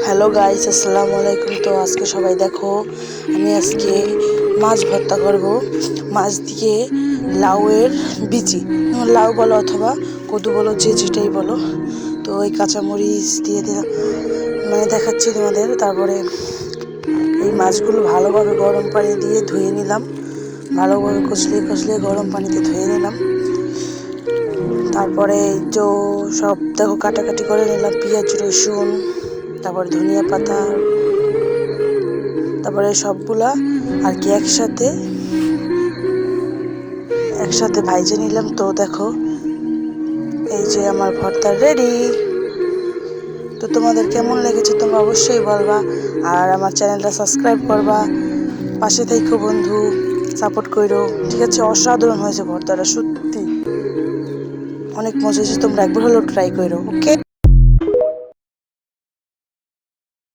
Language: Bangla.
হ্যালো গাইস, আসসালামু আলাইকুম। তো আজকে সবাই দেখো, আমি আজকে মাছ ভর্তা করব। মাছ দিয়ে লাউয়ের বিচি, লাউ বলো অথবা কদু বলো, যে যেটাই বলো। তো ওই কাঁচামরিচ দিয়ে দেখাচ্ছি তোমাদের। তারপরে এই মাছগুলো ভালোভাবে গরম পানি দিয়ে ধুয়ে নিলাম, ভালোভাবে কষলিয়ে কষলিয়ে গরম পানিতে ধুয়ে নিলাম। তারপরে সব দেখো কাটাকাটি করে নিলাম, পেঁয়াজ রসুন, তারপরে ধনিয়া পাতা, তারপরে সবগুলা আর কি একসাথে ভাইজে নিলাম। তো দেখো, এই যে আমার ভর্তা রেডি। তো তোমাদের কেমন লেগেছে তোমরা অবশ্যই বলবা, আর আমার চ্যানেলটা সাবস্ক্রাইব করবা, পাশে থেকো বন্ধু, সাপোর্ট করো। ঠিক আছে, অসাধারণ হয়েছে ভর্তাটা, সত্যি অনেক মজা হয়েছে। তোমরা একবার হলেও ট্রাই করো। ওকে।